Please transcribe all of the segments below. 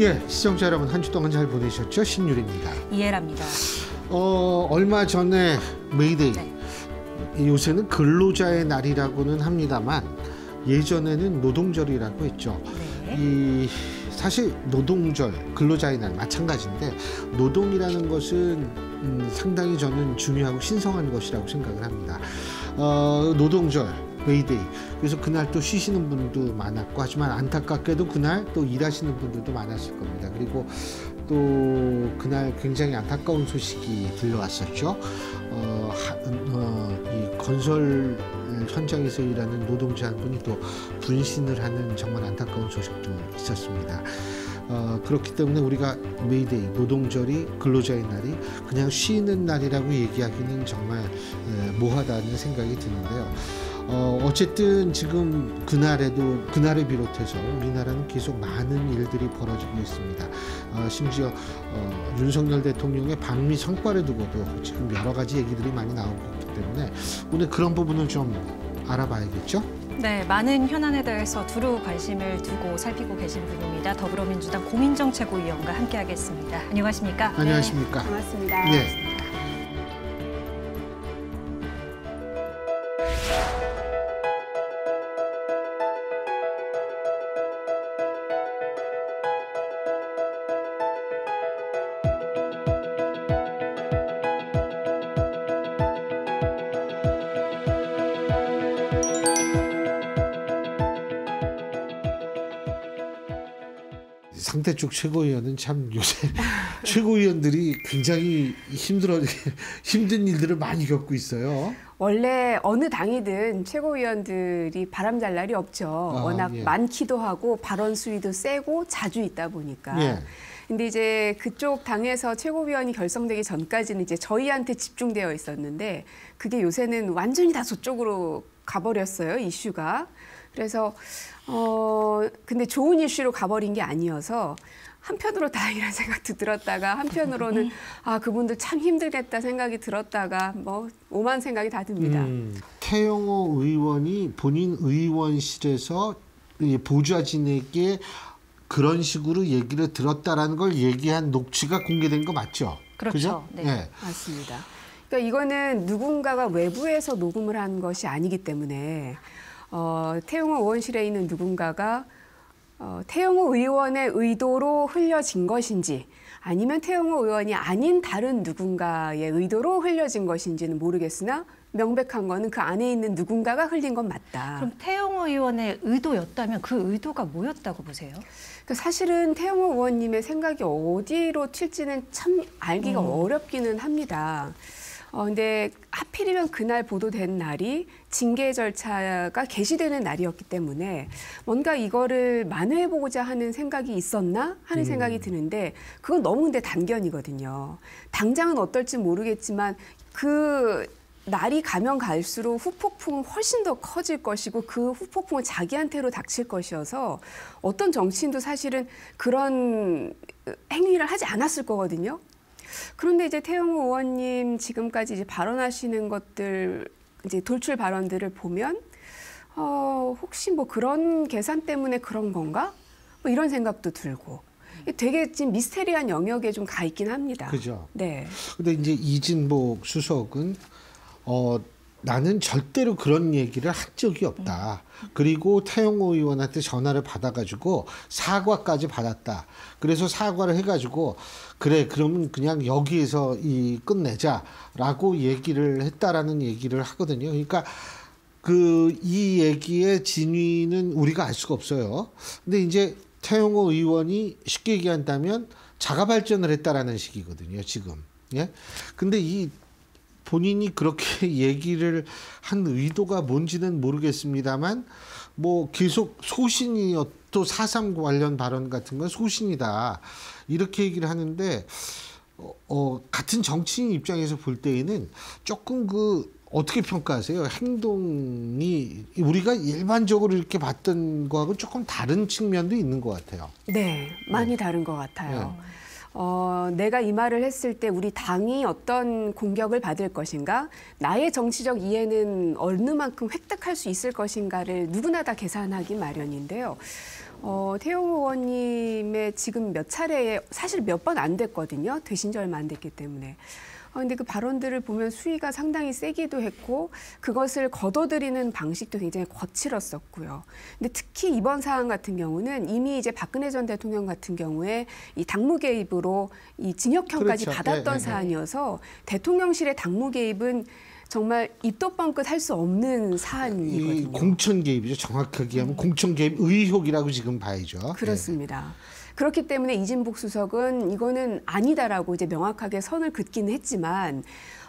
예, 시청자 여러분 한 주 동안 잘 보내셨죠? 신유리입니다. 이해랍니다. 얼마 전에 메이데이, 네. 요새는 근로자의 날이라고는 합니다만 예전에는 노동절이라고 했죠. 네. 사실 노동절, 근로자의 날 마찬가지인데 노동이라는 것은 상당히 저는 중요하고 신성한 것이라고 생각을 합니다. 노동절, 메이데이. 그래서 그날 또 쉬시는 분도 많았고 하지만 안타깝게도 그날 또 일하시는 분들도 많았을 겁니다. 그리고 또 그날 굉장히 안타까운 소식이 들려왔었죠. 이 건설 현장에서 일하는 노동자 한 분이 또 분신을 하는 정말 안타까운 소식도 있었습니다. 그렇기 때문에 우리가 메이데이, 노동절이 근로자의 날이 그냥 쉬는 날이라고 얘기하기는 정말 모호하다는 생각이 드는데요. 어쨌든 지금 그날을 비롯해서 우리나라는 계속 많은 일들이 벌어지고 있습니다. 심지어 윤석열 대통령의 방미 성과를 두고도 지금 여러 가지 얘기들이 많이 나오고 있기 때문에 오늘 그런 부분을 좀 알아봐야겠죠? 네, 많은 현안에 대해서 두루 관심을 두고 살피고 계신 분입니다. 더불어민주당 고민정 최고위원과 함께하겠습니다. 안녕하십니까? 안녕하십니까? 네, 반갑습니다. 네. 상대 쪽 최고위원은 참 요새 최고위원들이 굉장히 힘든 일들을 많이 겪고 있어요. 원래 어느 당이든 최고위원들이 바람잘 날이 없죠. 워낙 예. 많기도 하고 발언 수위도 세고 자주 있다 보니까. 예. 근데 이제 그쪽 당에서 최고위원이 결성되기 전까지는 이제 저희한테 집중되어 있었는데 그게 요새는 완전히 다 저쪽으로 가버렸어요, 이슈가. 그래서 근데 좋은 이슈로 가버린 게 아니어서 한편으로 다행이라는 생각도 들었다가 한편으로는 그분들 참 힘들겠다 생각이 들었다가 뭐 오만 생각이 다 듭니다. 태영호 의원이 본인 의원실에서 보좌진에게 그런 식으로 얘기를 들었다라는 걸 얘기한 녹취가 공개된 거 맞죠? 그렇죠. 그죠? 네. 네. 맞습니다. 그러니까 이거는 누군가가 외부에서 녹음을 한 것이 아니기 때문에 태영호 의원실에 있는 누군가가 태영호 의원의 의도로 흘려진 것인지 아니면 태영호 의원이 아닌 다른 누군가의 의도로 흘려진 것인지는 모르겠으나 명백한 거는 그 안에 있는 누군가가 흘린 건 맞다. 그럼 태영호 의원의 의도였다면 그 의도가 뭐였다고 보세요? 그러니까 사실은 태영호 의원님의 생각이 어디로 튈지는 참 알기가 어렵기는 합니다. 근데 하필이면 그날 보도된 날이 징계 절차가 개시되는 날이었기 때문에 뭔가 이거를 만회해보고자 하는 생각이 있었나 하는 생각이 드는데 그건 너무 근데 단견이거든요. 당장은 어떨지 모르겠지만 그 날이 가면 갈수록 후폭풍은 훨씬 더 커질 것이고 그 후폭풍은 자기한테로 닥칠 것이어서 어떤 정치인도 사실은 그런 행위를 하지 않았을 거거든요. 그런데 이제 태영호 의원님 지금까지 이제 발언하시는 것들, 이제 돌출 발언들을 보면, 혹시 뭐 그런 계산 때문에 그런 건가? 뭐 이런 생각도 들고. 되게 지금 미스테리한 영역에 좀 가 있긴 합니다. 그죠. 네. 근데 이제 이진복 수석은, 나는 절대로 그런 얘기를 한 적이 없다. 그리고 태영호 의원한테 전화를 받아가지고 사과까지 받았다. 그래서 사과를 해가지고 그래 그러면 그냥 여기에서 끝내자라고 얘기를 했다라는 얘기를 하거든요. 그러니까 이 얘기의 진위는 우리가 알 수가 없어요. 근데 이제 태영호 의원이 쉽게 얘기한다면 자가 발전을 했다라는 식이거든요. 지금. 예. 근데 본인이 그렇게 얘기를 한 의도가 뭔지는 모르겠습니다만 뭐 계속 또 4.3 관련 발언 같은 건 소신이다 이렇게 얘기를 하는데 같은 정치인 입장에서 볼 때에는 조금 어떻게 평가하세요? 행동이 우리가 일반적으로 이렇게 봤던 거하고 조금 다른 측면도 있는 것 같아요. 네, 많이 다른 것 같아요. 내가 이 말을 했을 때 우리 당이 어떤 공격을 받을 것인가, 나의 정치적 이해는 어느 만큼 획득할 수 있을 것인가를 누구나 다 계산하기 마련인데요. 태영호 의원님의 지금 몇 차례에 사실 몇 번 안 됐거든요. 되신 지 얼마 안 됐기 때문에. 근데 그 발언들을 보면 수위가 상당히 세기도 했고 그것을 거둬들이는 방식도 굉장히 거칠었었고요. 근데 특히 이번 사안 같은 경우는 이미 이제 박근혜 전 대통령 같은 경우에 이 당무 개입으로 이 징역형까지 그렇죠. 받았던 사안이어서 대통령실의 당무 개입은 정말 입도 뻥끗 할 수 없는 사안이거든요. 이 공천 개입이죠. 정확하게 하면 공천 개입 의혹이라고 지금 봐야죠. 그렇습니다. 그렇기 때문에 이진복 수석은 이거는 아니다라고 이제 명확하게 선을 긋기는 했지만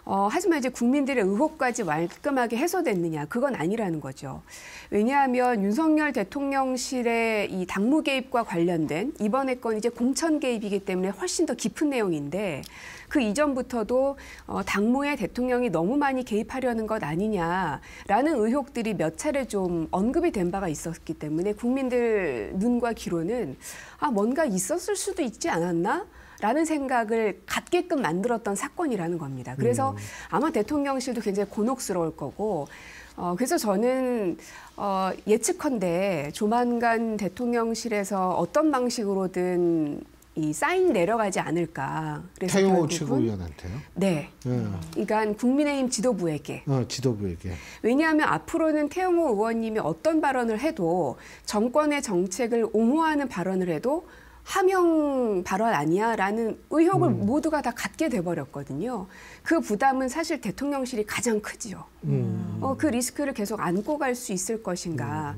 하지만 이제 국민들의 의혹까지 말끔하게 해소됐느냐, 그건 아니라는 거죠. 왜냐하면 윤석열 대통령실의 이 당무 개입과 관련된 이번에 건 이제 공천 개입이기 때문에 훨씬 더 깊은 내용인데 그 이전부터도 당무에 대통령이 너무 많이 개입하려는 것 아니냐라는 의혹들이 몇 차례 좀 언급이 된 바가 있었기 때문에 국민들 눈과 귀로는 뭔가 있었을 수도 있지 않았나? 라는 생각을 갖게끔 만들었던 사건이라는 겁니다. 그래서 아마 대통령실도 굉장히 곤혹스러울 거고 그래서 저는 예측컨대 조만간 대통령실에서 어떤 방식으로든 이 사인 내려가지 않을까. 그래서 태영호 최고위원한테요? 네. 그러니까 국민의힘 지도부에게. 지도부에게. 왜냐하면 앞으로는 태영호 의원님이 어떤 발언을 해도 정권의 정책을 옹호하는 발언을 해도 하명 발언 아니야라는 의혹을 모두가 다 갖게 돼버렸거든요. 그 부담은 사실 대통령실이 가장 크지요. 그 리스크를 계속 안고 갈 수 있을 것인가.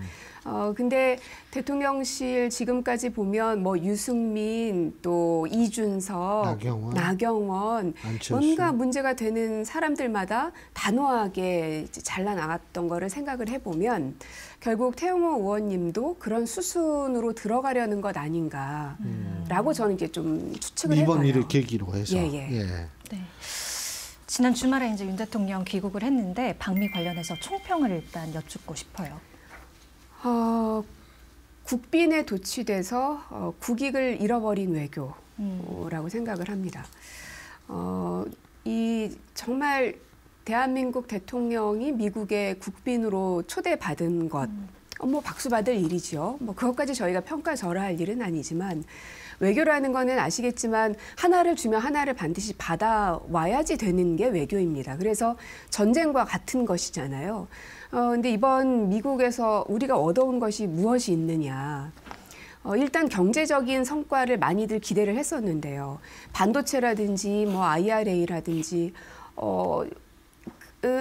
근데 대통령실 지금까지 보면 뭐 유승민 또 이준석, 나경원 뭔가 문제가 되는 사람들마다 단호하게 잘라나갔던 거를 생각을 해보면 결국 태영호 의원님도 그런 수순으로 들어가려는 것 아닌가라고 저는 이제 좀 추측을 해봐요. 이번 일을 계기로 해서. 예. 네. 지난 주말에 이제 윤 대통령 귀국을 했는데 방미 관련해서 총평을 일단 여쭙고 싶어요. 국빈에 도취돼서 국익을 잃어버린 외교라고 생각을 합니다. 이 정말 대한민국 대통령이 미국의 국빈으로 초대받은 것, 뭐 박수 받을 일이죠. 뭐 그것까지 저희가 평가절하할 일은 아니지만 외교라는 거는 아시겠지만 하나를 주면 하나를 반드시 받아와야지 되는 게 외교입니다. 그래서 전쟁과 같은 것이잖아요. 근데 이번 미국에서 우리가 얻어온 것이 무엇이 있느냐. 일단 경제적인 성과를 많이들 기대를 했었는데요. 반도체라든지 뭐 IRA라든지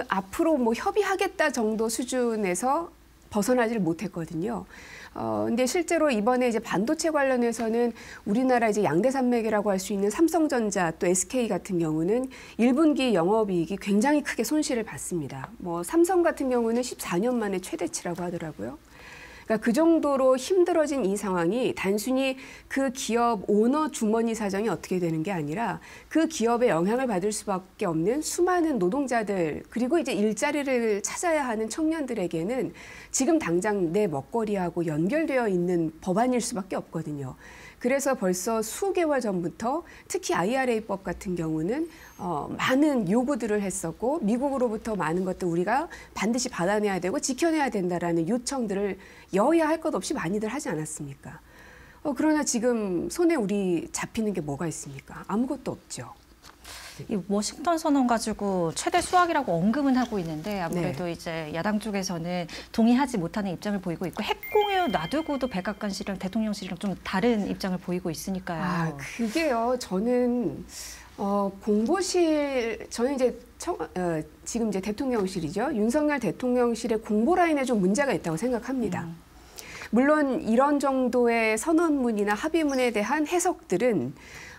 앞으로 뭐 협의하겠다 정도 수준에서 벗어나지를 못했거든요. 근데 실제로 이번에 이제 반도체 관련해서는 우리나라 이제 양대 산맥이라고 할 수 있는 삼성전자 또 SK 같은 경우는 1분기 영업이익이 굉장히 크게 손실을 봤습니다. 뭐 삼성 같은 경우는 14년 만에 최대치라고 하더라고요. 그러니까 그 정도로 힘들어진 이 상황이 단순히 그 기업 오너 주머니 사정이 어떻게 되는 게 아니라 그 기업에 영향을 받을 수밖에 없는 수많은 노동자들 그리고 이제 일자리를 찾아야 하는 청년들에게는 지금 당장 내 먹거리하고 연결되어 있는 법안일 수밖에 없거든요. 그래서 벌써 수개월 전부터 특히 IRA법 같은 경우는 많은 요구들을 했었고 미국으로부터 많은 것들 우리가 반드시 받아내야 되고 지켜내야 된다라는 요청들을 여야 할 것 없이 많이들 하지 않았습니까? 그러나 지금 손에 우리 잡히는 게 뭐가 있습니까? 아무것도 없죠. 이 워싱턴 선언 가지고 최대 수확이라고 언급은 하고 있는데 아무래도 이제 야당 쪽에서는 동의하지 못하는 입장을 보이고 있고 핵 공유 놔두고도 백악관실이랑 대통령실이랑 좀 다른 입장을 보이고 있으니까요. 그게요. 저는 공보실 저는 이제 지금 이제 대통령실이죠. 윤석열 대통령실의 공보 라인에 좀 문제가 있다고 생각합니다. 물론 이런 정도의 선언문이나 합의문에 대한 해석들은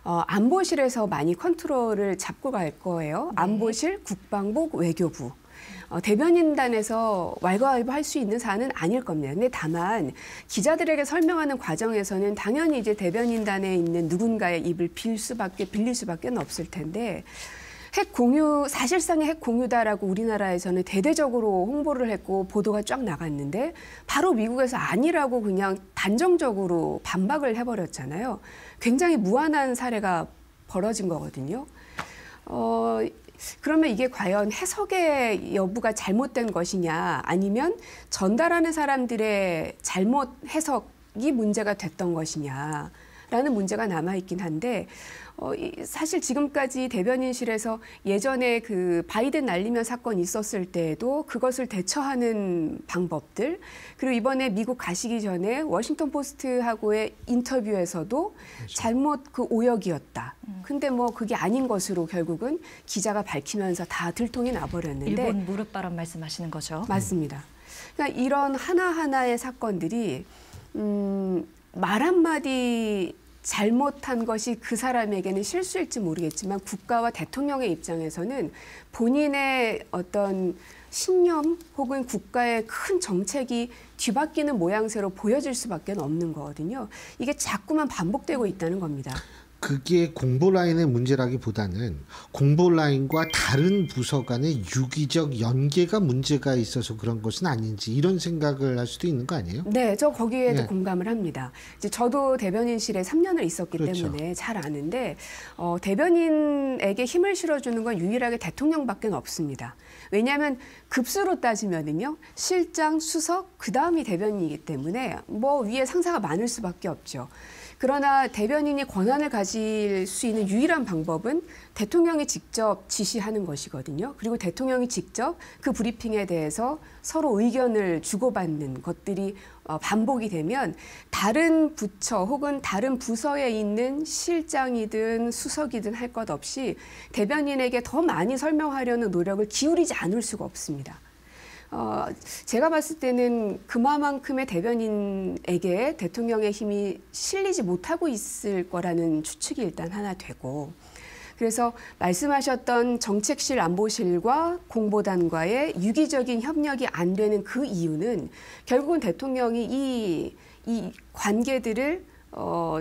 안보실에서 많이 컨트롤을 잡고 갈 거예요. 네. 안보실, 국방부, 외교부. 대변인단에서 왈가왈부할 수 있는 사안은 아닐 겁니다. 근데 다만 기자들에게 설명하는 과정에서는 당연히 이제 대변인단에 있는 누군가의 입을 빌릴 수밖에 없을 텐데 핵 공유, 사실상의 핵 공유다라고 우리나라에서는 대대적으로 홍보를 했고 보도가 쫙 나갔는데 바로 미국에서 아니라고 그냥 단정적으로 반박을 해버렸잖아요. 굉장히 무한한 사례가 벌어진 거거든요. 그러면 이게 과연 해석의 여부가 잘못된 것이냐 아니면 전달하는 사람들의 잘못 해석이 문제가 됐던 것이냐라는 문제가 남아있긴 한데 사실 지금까지 대변인실에서 예전에 그 바이든 날리면 사건 있었을 때에도 그것을 대처하는 방법들 그리고 이번에 미국 가시기 전에 워싱턴 포스트하고의 인터뷰에서도 그렇죠. 잘못 그 오역이었다. 근데 뭐 그게 아닌 것으로 결국은 기자가 밝히면서 다 들통이 나버렸는데 일본 무릎바람 말씀하시는 거죠? 맞습니다. 그러니까 이런 하나하나의 사건들이 말 한마디 잘못한 것이 그 사람에게는 실수일지 모르겠지만 국가와 대통령의 입장에서는 본인의 어떤 신념 혹은 국가의 큰 정책이 뒤바뀌는 모양새로 보여질 수밖에 없는 거거든요. 이게 자꾸만 반복되고 있다는 겁니다. 그게 공보 라인의 문제라기보다는 공보 라인과 다른 부서 간의 유기적 연계가 문제가 있어서 그런 것은 아닌지 이런 생각을 할 수도 있는 거 아니에요? 네, 저 거기에도 네. 공감을 합니다. 이제 저도 대변인실에 3년을 있었기 그렇죠. 때문에 잘 아는데 대변인에게 힘을 실어주는 건 유일하게 대통령밖에 없습니다. 왜냐하면 급수로 따지면은요 실장, 수석, 그 다음이 대변인이기 때문에 뭐 위에 상사가 많을 수밖에 없죠. 그러나 대변인이 권한을 가질 수 있는 유일한 방법은 대통령이 직접 지시하는 것이거든요. 그리고 대통령이 직접 그 브리핑에 대해서 서로 의견을 주고받는 것들이 반복이 되면 다른 부처 혹은 다른 부서에 있는 실장이든 수석이든 할 것 없이 대변인에게 더 많이 설명하려는 노력을 기울이지 않을 수가 없습니다. 제가 봤을 때는 그만큼의 대변인에게 대통령의 힘이 실리지 못하고 있을 거라는 추측이 일단 하나 되고 그래서 말씀하셨던 정책실 안보실과 공보단과의 유기적인 협력이 안 되는 그 이유는 결국은 대통령이 이 관계들을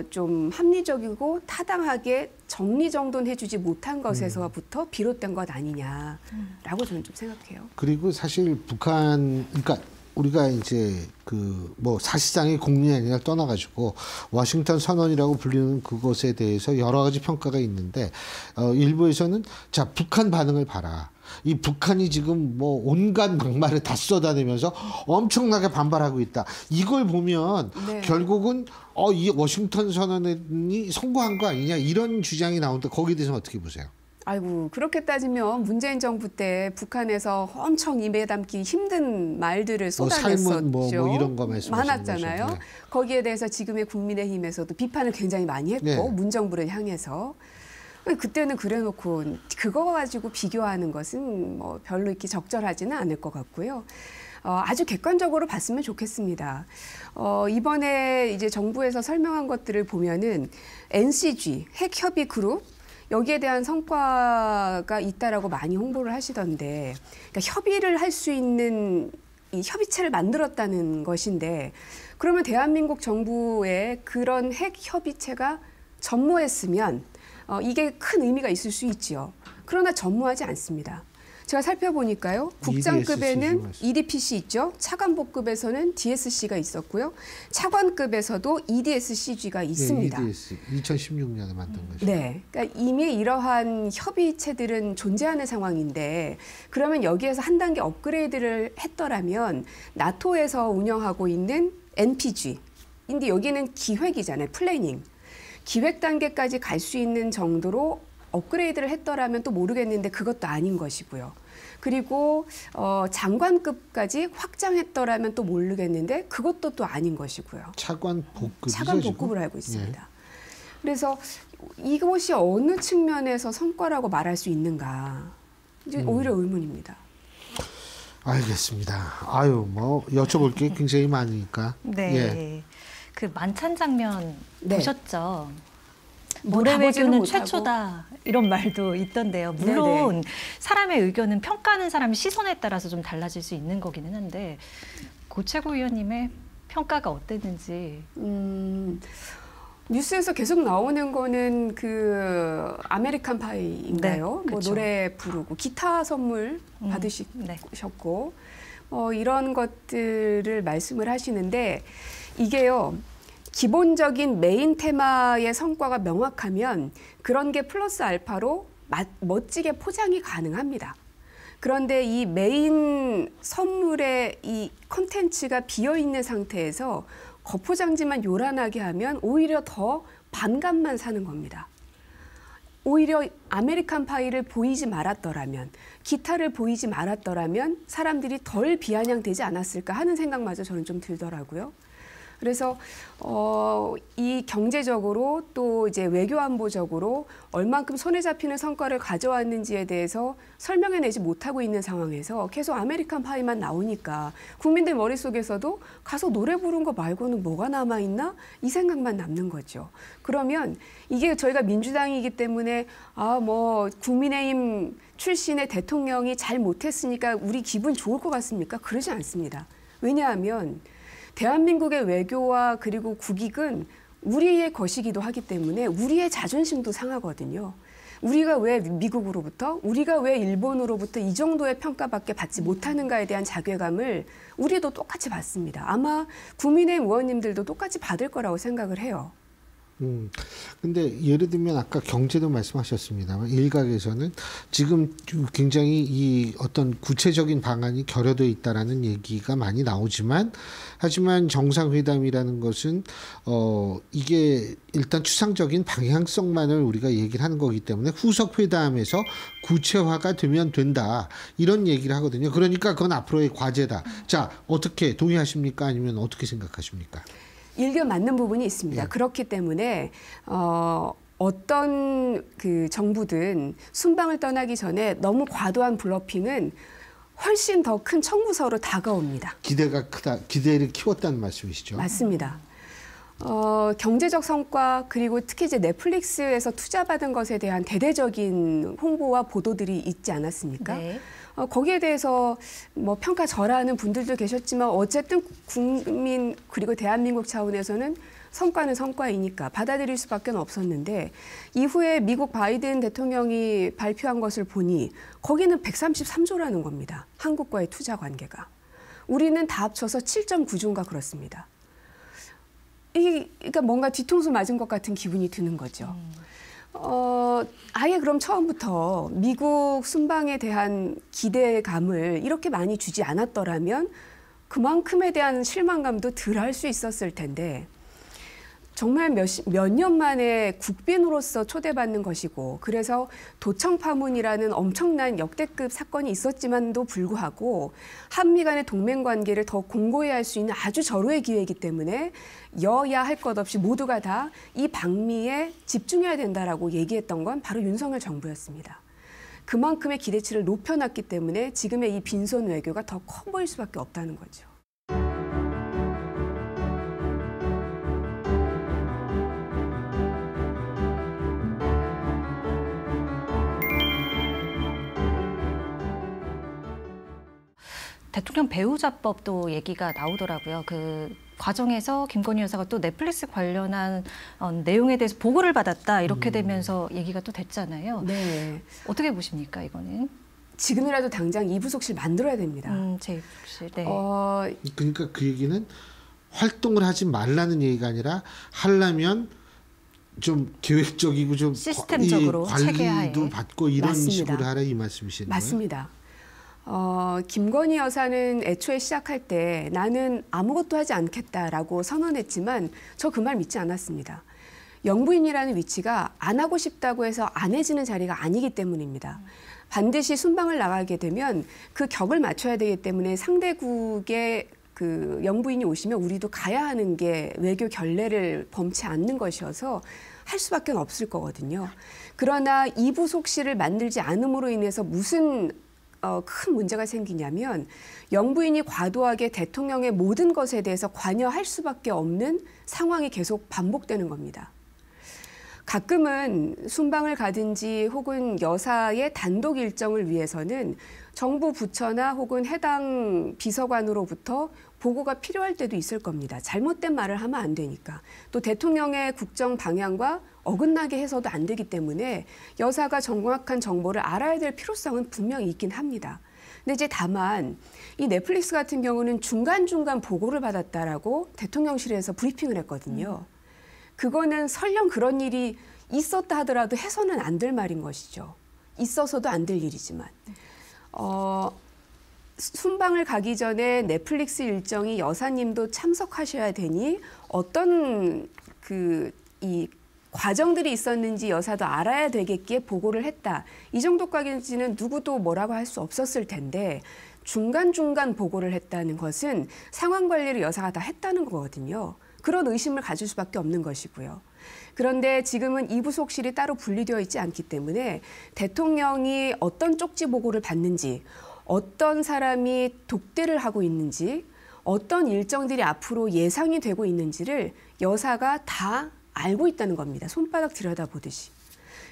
좀 합리적이고 타당하게 정리정돈해주지 못한 것에서부터 비롯된 것 아니냐라고 저는 좀 생각해요. 그리고 사실 북한, 그러니까 우리가 이제 그 뭐 사실상의 공론이 아니라 떠나가지고 워싱턴 선언이라고 불리는 그것에 대해서 여러 가지 평가가 있는데 일부에서는 자 북한 반응을 봐라. 이 북한이 지금 뭐 온갖 막말을 다 쏟아내면서 엄청나게 반발하고 있다. 이걸 보면 네. 결국은 이 워싱턴 선언이 성공한 거 아니냐 이런 주장이 나오는데 거기에 대해서는 어떻게 보세요? 아이고 그렇게 따지면 문재인 정부 때 북한에서 엄청 입에 담기 힘든 말들을 쏟아냈었죠. 삶은 뭐 이런 거 말씀하시는 많았잖아요. 거죠. 네. 거기에 대해서 지금의 국민의힘에서도 비판을 굉장히 많이 했고 네. 문정부를 향해서 그때는 그래놓고 그거 가지고 비교하는 것은 뭐 별로 이렇게 적절하지는 않을 것 같고요. 아주 객관적으로 봤으면 좋겠습니다. 이번에 이제 정부에서 설명한 것들을 보면은 NCG 핵협의 그룹 여기에 대한 성과가 있다라고 많이 홍보를 하시던데 그러니까 협의를 할 수 있는 이 협의체를 만들었다는 것인데 그러면 대한민국 정부의 그런 핵 협의체가 전무했으면 이게 큰 의미가 있을 수 있지요. 그러나 전무하지 않습니다. 제가 살펴보니까요. 국장급에는 EDPC 있죠. 차관복급에서는 DSC가 있었고요. 차관급에서도 EDSCG가 있습니다. 네, EDS 2016년에 만든 거죠. 네, 그러니까 이미 이러한 협의체들은 존재하는 상황인데 그러면 여기에서 한 단계 업그레이드를 했더라면 나토에서 운영하고 있는 NPG, 근데 여기는 기획이잖아요. 플래닝. 기획 단계까지 갈 수 있는 정도로 업그레이드를 했더라면 또 모르겠는데 그것도 아닌 것이고요. 그리고 장관급까지 확장했더라면 또 모르겠는데 그것도 또 아닌 것이고요. 차관 복급이죠. 차관 복급을 알고 있습니다. 예. 그래서 이것이 어느 측면에서 성과라고 말할 수 있는가? 이제 오히려 의문입니다. 알겠습니다. 아유, 뭐 여쭤볼 게 굉장히 많으니까. 네. 예. 그 만찬 장면 네. 보셨죠? 뭐 모래 외교는 못하고. 최초다 이런 말도 있던데요. 물론 네네. 사람의 의견은 평가하는 사람의 시선에 따라서 좀 달라질 수 있는 거기는 한데 고최고 위원님의 평가가 어땠는지. 뉴스에서 계속 나오는 거는 그 아메리칸 파이인가요? 네, 뭐 그렇죠. 노래 부르고 기타 선물 네. 받으셨고 이런 것들을 말씀을 하시는데 이게요. 기본적인 메인 테마의 성과가 명확하면 그런 게 플러스 알파로 멋지게 포장이 가능합니다. 그런데 이 메인 선물의 이 콘텐츠가 비어있는 상태에서 겉포장지만 요란하게 하면 오히려 더 반감만 사는 겁니다. 오히려 아메리칸 파이를 보이지 말았더라면, 기타를 보이지 말았더라면 사람들이 덜 비아냥되지 않았을까 하는 생각마저 저는 좀 들더라고요. 그래서 이 경제적으로 또 이제 외교안보적으로 얼만큼 손에 잡히는 성과를 가져왔는지에 대해서 설명해내지 못하고 있는 상황에서 계속 아메리칸 파이만 나오니까 국민들 머릿속에서도 가서 노래 부른 거 말고는 뭐가 남아있나? 이 생각만 남는 거죠. 그러면 이게 저희가 민주당이기 때문에 뭐 국민의힘 출신의 대통령이 잘 못했으니까 우리 기분 좋을 것 같습니까? 그러지 않습니다. 왜냐하면 대한민국의 외교와 그리고 국익은 우리의 것이기도 하기 때문에 우리의 자존심도 상하거든요. 우리가 왜 미국으로부터, 우리가 왜 일본으로부터 이 정도의 평가밖에 받지 못하는가에 대한 자괴감을 우리도 똑같이 받습니다. 아마 국민의힘 의원님들도 똑같이 받을 거라고 생각을 해요. 근데 예를 들면 아까 경제도 말씀하셨습니다만 일각에서는 지금 굉장히 이 어떤 구체적인 방안이 결여되어 있다라는 얘기가 많이 나오지만 하지만 정상회담이라는 것은 이게 일단 추상적인 방향성만을 우리가 얘기를 하는 거기 때문에 후속 회담에서 구체화가 되면 된다 이런 얘기를 하거든요. 그러니까 그건 앞으로의 과제다. 자, 어떻게 동의하십니까? 아니면 어떻게 생각하십니까? 일견 맞는 부분이 있습니다. 예. 그렇기 때문에 어떤 그 정부든 순방을 떠나기 전에 너무 과도한 블러핑은 훨씬 더 큰 청구서로 다가옵니다. 기대가 크다, 기대를 키웠다는 말씀이시죠? 맞습니다. 경제적 성과 그리고 특히 이제 넷플릭스에서 투자받은 것에 대한 대대적인 홍보와 보도들이 있지 않았습니까? 네. 거기에 대해서 뭐 평가절하하는 분들도 계셨지만 어쨌든 국민 그리고 대한민국 차원에서는 성과는 성과이니까 받아들일 수밖에 없었는데 이후에 미국 바이든 대통령이 발표한 것을 보니 거기는 133조라는 겁니다. 한국과의 투자 관계가. 우리는 다 합쳐서 7.9조인가 그렇습니다. 그러니까 뭔가 뒤통수 맞은 것 같은 기분이 드는 거죠. 아예 그럼 처음부터 미국 순방에 대한 기대감을 이렇게 많이 주지 않았더라면 그만큼에 대한 실망감도 덜 할 수 있었을 텐데 정말 몇 년 만에 국빈으로서 초대받는 것이고 그래서 도청 파문이라는 엄청난 역대급 사건이 있었지만도 불구하고 한미 간의 동맹 관계를 더 공고히 할 수 있는 아주 절호의 기회이기 때문에 여야 할 것 없이 모두가 다 이 방미에 집중해야 된다라고 얘기했던 건 바로 윤석열 정부였습니다. 그만큼의 기대치를 높여놨기 때문에 지금의 이 빈손 외교가 더 커 보일 수밖에 없다는 거죠. 대통령 배우자법도 얘기가 나오더라고요. 그 과정에서 김건희 여사가 또 넷플릭스 관련한 내용에 대해서 보고를 받았다 이렇게 되면서 얘기가 또 됐잖아요. 네. 어떻게 보십니까 이거는? 지금이라도 당장 이부속실 만들어야 됩니다. 제2부속실. 네. 그러니까 그 얘기는 활동을 하지 말라는 얘기가 아니라 하려면 좀 계획적이고 좀 시스템적으로 관리도 받고 이런 맞습니다. 식으로 하라 이 말씀이시는 거예요? 맞습니다. 김건희 여사는 애초에 시작할 때 나는 아무것도 하지 않겠다라고 선언했지만 저 그 말 믿지 않았습니다. 영부인이라는 위치가 안 하고 싶다고 해서 안 해지는 자리가 아니기 때문입니다. 반드시 순방을 나가게 되면 그 격을 맞춰야 되기 때문에 상대국의 그 영부인이 오시면 우리도 가야 하는 게 외교 결례를 범치 않는 것이어서 할 수밖에 없을 거거든요. 그러나 이부속실을 만들지 않음으로 인해서 무슨 큰 문제가 생기냐면 영부인이 과도하게 대통령의 모든 것에 대해서 관여할 수밖에 없는 상황이 계속 반복되는 겁니다. 가끔은 순방을 가든지 혹은 여사의 단독 일정을 위해서는 정부 부처나 혹은 해당 비서관으로부터 보고가 필요할 때도 있을 겁니다. 잘못된 말을 하면 안 되니까. 또 대통령의 국정 방향과 어긋나게 해서도 안 되기 때문에 여사가 정확한 정보를 알아야 될 필요성은 분명히 있긴 합니다. 근데 이제 다만 이 넷플릭스 같은 경우는 중간중간 보고를 받았다라고 대통령실에서 브리핑을 했거든요. 그거는 설령 그런 일이 있었다 하더라도 해서는 안 될 말인 것이죠. 있어서도 안 될 일이지만. 순방을 가기 전에 넷플릭스 일정이 여사님도 참석하셔야 되니 어떤 이 과정들이 있었는지 여사도 알아야 되겠기에 보고를 했다. 이 정도까지는 누구도 뭐라고 할 수 없었을 텐데 중간중간 보고를 했다는 것은 상황 관리를 여사가 다 했다는 거거든요. 그런 의심을 가질 수밖에 없는 것이고요. 그런데 지금은 이 부속실이 따로 분리되어 있지 않기 때문에 대통령이 어떤 쪽지 보고를 받는지, 어떤 사람이 독대를 하고 있는지, 어떤 일정들이 앞으로 예상이 되고 있는지를 여사가 다 알고 있다는 겁니다. 손바닥 들여다보듯이.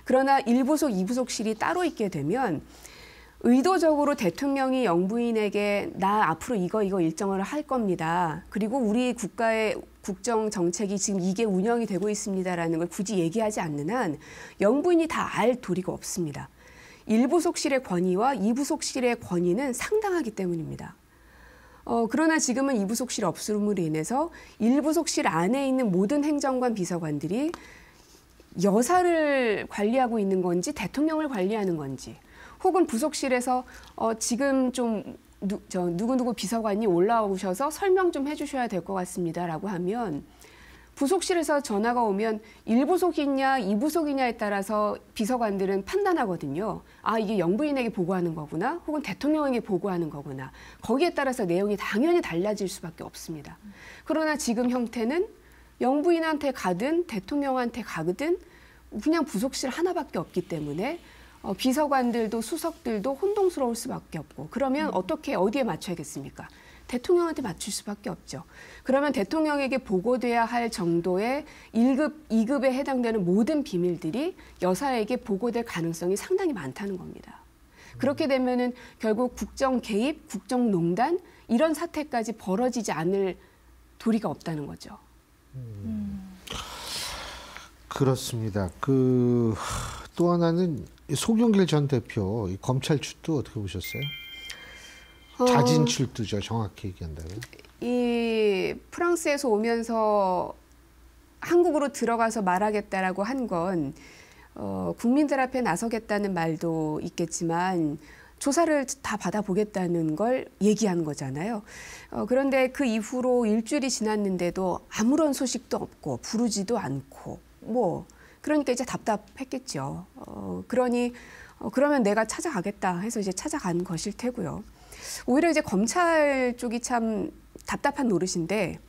그러나 1부속, 2부속실이 따로 있게 되면 의도적으로 대통령이 영부인에게 나 앞으로 이거 일정을 할 겁니다. 그리고 우리 국가의 국정 정책이 지금 이게 운영이 되고 있습니다라는 걸 굳이 얘기하지 않는 한 영부인이 다 알 도리가 없습니다. 1부속실의 권위와 2부속실의 권위는 상당하기 때문입니다. 그러나 지금은 2부속실 없음으로 인해서 1부속실 안에 있는 모든 행정관 비서관들이 여사를 관리하고 있는 건지 대통령을 관리하는 건지 혹은 부속실에서 지금 좀 누구누구 비서관이 올라오셔서 설명 좀 해주셔야 될 것 같습니다라고 하면 부속실에서 전화가 오면 1부속이냐 2부속이냐에 따라서 비서관들은 판단하거든요. 아, 이게 영부인에게 보고하는 거구나 혹은 대통령에게 보고하는 거구나. 거기에 따라서 내용이 당연히 달라질 수밖에 없습니다. 그러나 지금 형태는 영부인한테 가든 대통령한테 가든 그냥 부속실 하나밖에 없기 때문에 비서관들도 수석들도 혼동스러울 수밖에 없고 그러면 어디에 맞춰야겠습니까? 대통령한테 맞출 수밖에 없죠. 그러면 대통령에게 보고돼야 할 정도의 1급, 2급에 해당되는 모든 비밀들이 여사에게 보고될 가능성이 상당히 많다는 겁니다. 그렇게 되면은 결국 국정 개입, 국정농단 이런 사태까지 벌어지지 않을 도리가 없다는 거죠. 그렇습니다. 또 하나는 송영길 전 대표 검찰 출두 어떻게 보셨어요? 자진 출두죠. 정확히 얘기한다면. 이 프랑스에서 오면서 한국으로 들어가서 말하겠다라고 한 건 국민들 앞에 나서겠다는 말도 있겠지만 조사를 다 받아보겠다는 걸 얘기한 거잖아요. 그런데 그 이후로 일주일이 지났는데도 아무런 소식도 없고 부르지도 않고 그러니까 이제 답답했겠죠. 그러면 내가 찾아가겠다 해서 이제 찾아간 것일 테고요. 오히려 이제 검찰 쪽이 참 답답한 노릇인데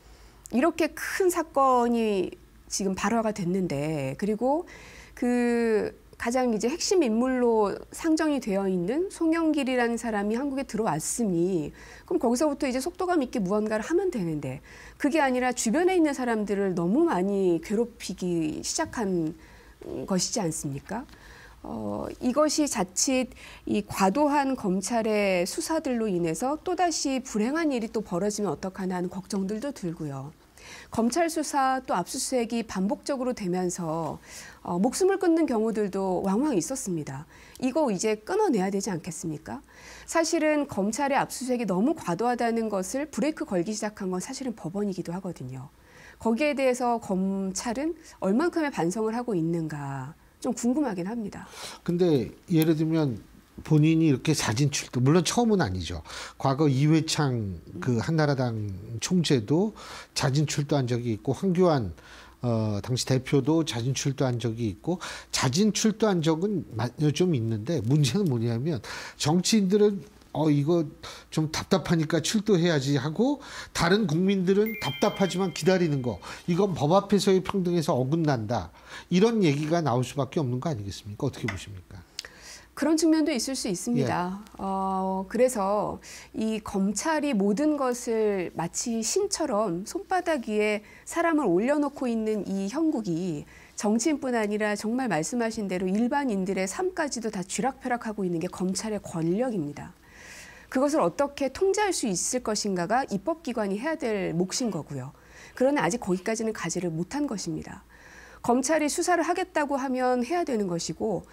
이렇게 큰 사건이 지금 발화가 됐는데 그리고 가장 이제 핵심 인물로 상정이 되어 있는 송영길이라는 사람이 한국에 들어왔으니 그럼 거기서부터 이제 속도감 있게 무언가를 하면 되는데 그게 아니라 주변에 있는 사람들을 너무 많이 괴롭히기 시작한 것이지 않습니까? 이것이 자칫 이 과도한 검찰의 수사들로 인해서 또다시 불행한 일이 또 벌어지면 어떡하나 하는 걱정들도 들고요. 검찰 수사 또 압수수색이 반복적으로 되면서 목숨을 끊는 경우들도 왕왕 있었습니다. 이거 이제 끊어내야 되지 않겠습니까? 사실은 검찰의 압수수색이 너무 과도하다는 것을 브레이크 걸기 시작한 건 사실은 법원이기도 하거든요. 거기에 대해서 검찰은 얼만큼의 반성을 하고 있는가 좀 궁금하긴 합니다. 근데 예를 들면 본인이 이렇게 자진 출두, 물론 처음은 아니죠. 과거 이회창 한나라당 총재도 자진 출두한 적이 있고 황교안 당시 대표도 자진 출두한 적이 있고 자진 출두한 적은 좀 있는데 문제는 뭐냐면 정치인들은 이거 좀 답답하니까 출두해야지 하고 다른 국민들은 답답하지만 기다리는 거 이건 법 앞에서의 평등에서 어긋난다 이런 얘기가 나올 수밖에 없는 거 아니겠습니까? 어떻게 보십니까? 그런 측면도 있을 수 있습니다. 그래서 이 검찰이 모든 것을 마치 신처럼 손바닥 위에 사람을 올려놓고 있는 이 형국이 정치인뿐 아니라 정말 말씀하신 대로 일반인들의 삶까지도 다 쥐락펴락하고 있는 게 검찰의 권력입니다. 그것을 어떻게 통제할 수 있을 것인가가 입법기관이 해야 될 몫인 거고요. 그러나 아직 거기까지는 가지를 못한 것입니다. 검찰이 수사를 하겠다고 하면 해야 되는 것이고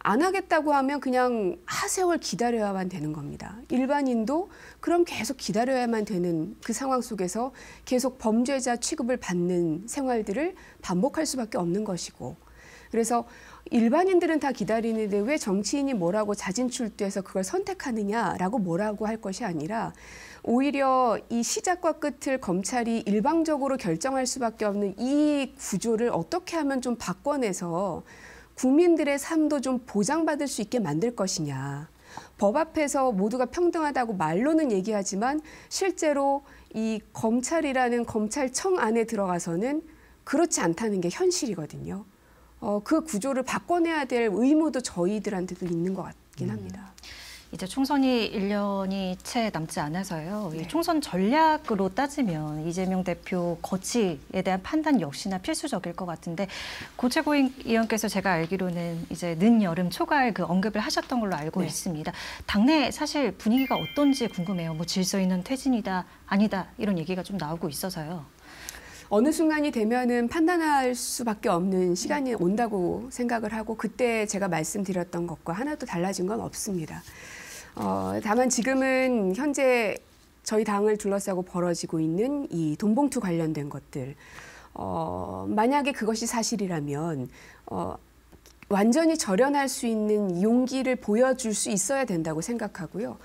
안 하겠다고 하면 그냥 하세월 기다려야만 되는 겁니다. 일반인도 그럼 계속 기다려야만 되는 그 상황 속에서 계속 범죄자 취급을 받는 생활들을 반복할 수밖에 없는 것이고, 그래서 일반인들은 다 기다리는데 왜 정치인이 뭐라고 자진출두해서 그걸 선택하느냐라고 뭐라고 할 것이 아니라 오히려 이 시작과 끝을 검찰이 일방적으로 결정할 수밖에 없는 이 구조를 어떻게 하면 좀 바꿔내서 국민들의 삶도 좀 보장받을 수 있게 만들 것이냐. 법 앞에서 모두가 평등하다고 말로는 얘기하지만 실제로 이 검찰이라는 검찰청 안에 들어가서는 그렇지 않다는 게 현실이거든요. 그 구조를 바꿔내야 될 의무도 저희들한테도 있는 것 같긴 합니다. 이제 총선이 1년이 채 남지 않아서요. 네. 이 총선 전략으로 따지면 이재명 대표 거취에 대한 판단 역시나 필수적일 것 같은데, 고최고위 의원께서 제가 알기로는 이제 늦여름 초가을 그 언급을 하셨던 걸로 알고 네. 있습니다. 당내 사실 분위기가 어떤지 궁금해요. 뭐 질서 있는 퇴진이다, 아니다 이런 얘기가 좀 나오고 있어서요. 어느 순간이 되면은 판단할 수밖에 없는 시간이 온다고 생각을 하고, 그때 제가 말씀드렸던 것과 하나도 달라진 건 없습니다. 다만 지금은 현재 저희 당을 둘러싸고 벌어지고 있는 이 돈봉투 관련된 것들, 만약에 그것이 사실이라면 완전히 절연할 수 있는 용기를 보여줄 수 있어야 된다고 생각하고요.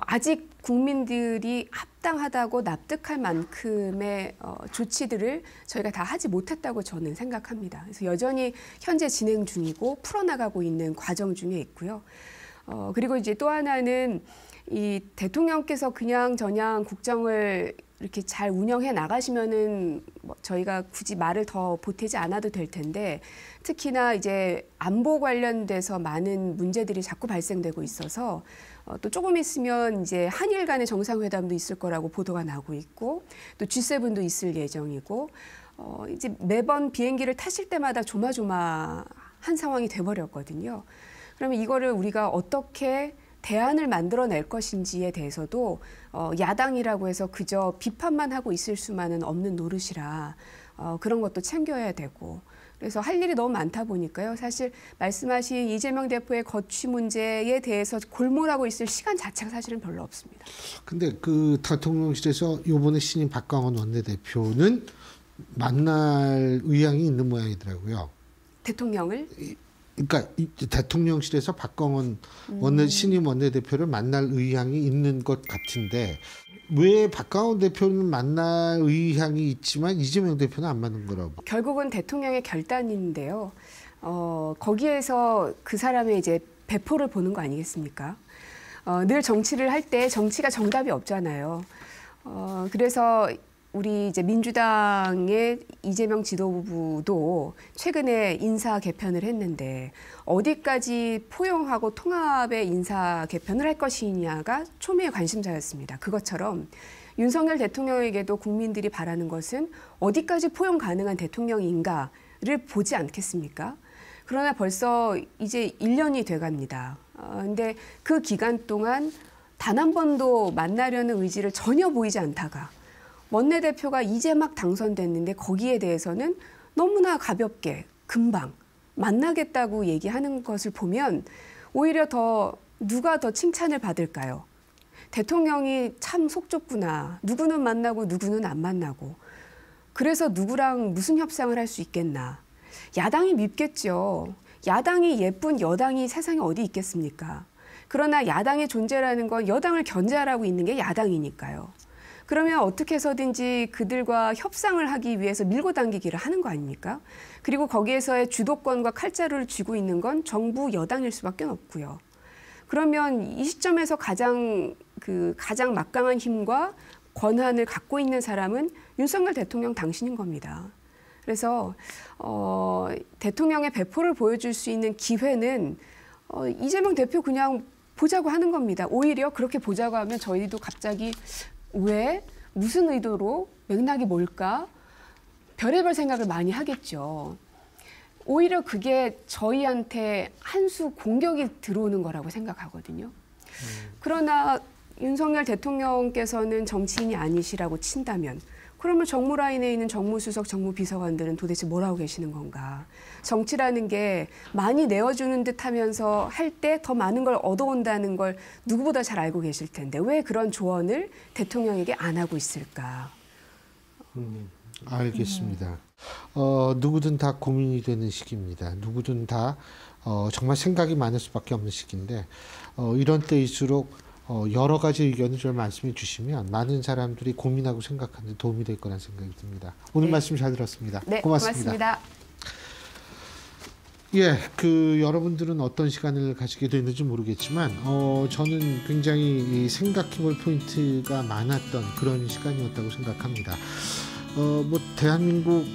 아직 국민들이 합당하다고 납득할 만큼의 조치들을 저희가 다 하지 못했다고 저는 생각합니다. 그래서 여전히 현재 진행 중이고 풀어나가고 있는 과정 중에 있고요. 그리고 이제 또 하나는 이 대통령께서 그냥 저냥 국정을 이렇게 잘 운영해 나가시면은 뭐 저희가 굳이 말을 더 보태지 않아도 될 텐데, 특히나 이제 안보 관련돼서 많은 문제들이 자꾸 발생되고 있어서 또 조금 있으면 이제 한일 간의 정상회담도 있을 거라고 보도가 나오고 있고, 또 G7도 있을 예정이고, 이제 매번 비행기를 타실 때마다 조마조마한 상황이 돼버렸거든요. 그러면 이거를 우리가 어떻게 대안을 만들어낼 것인지에 대해서도 야당이라고 해서 그저 비판만 하고 있을 수만은 없는 노릇이라 그런 것도 챙겨야 되고, 그래서 할 일이 너무 많다 보니까요. 사실 말씀하신 이재명 대표의 거취 문제에 대해서 골몰하고 있을 시간 자체가 사실은 별로 없습니다. 근데 그 대통령실에서 이번에 신임 박광원 원내대표는 만날 의향이 있는 모양이더라고요. 대통령을? 그러니까 대통령실에서 박광원 신임 원내대표를 만날 의향이 있는 것 같은데, 왜 박광원 대표는 만날 의향이 있지만 이재명 대표는 안 만난 거라고? 결국은 대통령의 결단인데요. 거기에서 그 사람의 이제 배포를 보는 거 아니겠습니까? 늘 정치를 할 때 정치가 정답이 없잖아요. 그래서 우리 이제 민주당의 이재명 지도부도 최근에 인사 개편을 했는데 어디까지 포용하고 통합의 인사 개편을 할 것이냐가 초미의 관심사였습니다. 그것처럼 윤석열 대통령에게도 국민들이 바라는 것은 어디까지 포용 가능한 대통령인가를 보지 않겠습니까? 그러나 벌써 이제 1년이 돼갑니다. 근데 그 기간 동안 단 한 번도 만나려는 의지를 전혀 보이지 않다가 원내대표가 이제 막 당선됐는데 거기에 대해서는 너무나 가볍게 금방 만나겠다고 얘기하는 것을 보면 오히려 누가 더 칭찬을 받을까요? 대통령이 참 속 좁구나. 누구는 만나고 누구는 안 만나고. 그래서 누구랑 무슨 협상을 할 수 있겠나. 야당이 밉겠죠. 야당이 예쁜 여당이 세상에 어디 있겠습니까? 그러나 야당의 존재라는 건 여당을 견제하라고 있는 게 야당이니까요. 그러면 어떻게 해서든지 그들과 협상을 하기 위해서 밀고 당기기를 하는 거 아닙니까? 그리고 거기에서의 주도권과 칼자루를 쥐고 있는 건 정부 여당일 수밖에 없고요. 그러면 이 시점에서 가장 막강한 힘과 권한을 갖고 있는 사람은 윤석열 대통령 당신인 겁니다. 그래서 대통령의 배포를 보여줄 수 있는 기회는 이재명 대표 그냥 보자고 하는 겁니다. 오히려 그렇게 보자고 하면 저희도 갑자기 왜? 무슨 의도로? 맥락이 뭘까? 별의별 생각을 많이 하겠죠. 오히려 그게 저희한테 한 수 공격이 들어오는 거라고 생각하거든요. 그러나 윤석열 대통령께서는 정치인이 아니시라고 친다면 그러면 정무라인에 있는 정무수석, 정무비서관들은 도대체 뭘 하고 계시는 건가? 정치라는 게 많이 내어주는 듯 하면서 할 때 더 많은 걸 얻어온다는 걸 누구보다 잘 알고 계실 텐데 왜 그런 조언을 대통령에게 안 하고 있을까? 알겠습니다. 누구든 다 고민이 되는 시기입니다. 누구든 다 정말 생각이 많을 수밖에 없는 시기인데 이런 때일수록 여러 가지 의견을 좀 말씀해 주시면 많은 사람들이 고민하고 생각하는 데 도움이 될 거란 생각이 듭니다. 오늘 네. 말씀 잘 들었습니다. 네, 고맙습니다. 예, 여러분들은 어떤 시간을 가지게 되는지 모르겠지만 저는 굉장히 생각해볼 포인트가 많았던 그런 시간이었다고 생각합니다. 뭐 대한민국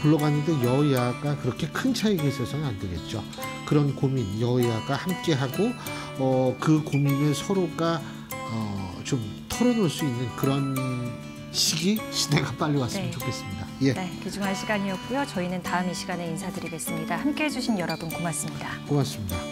굴러가는데 여야가 그렇게 큰 차이가 있어서는 안 되겠죠. 그런 고민 여야가 함께하고 그 고민을 서로가 좀 털어놓을 수 있는 그런 시대가 빨리 왔으면 네. 좋겠습니다. 예. 네, 귀중한 시간이었고요. 저희는 다음 이 시간에 인사드리겠습니다. 함께해 주신 여러분 고맙습니다. 고맙습니다.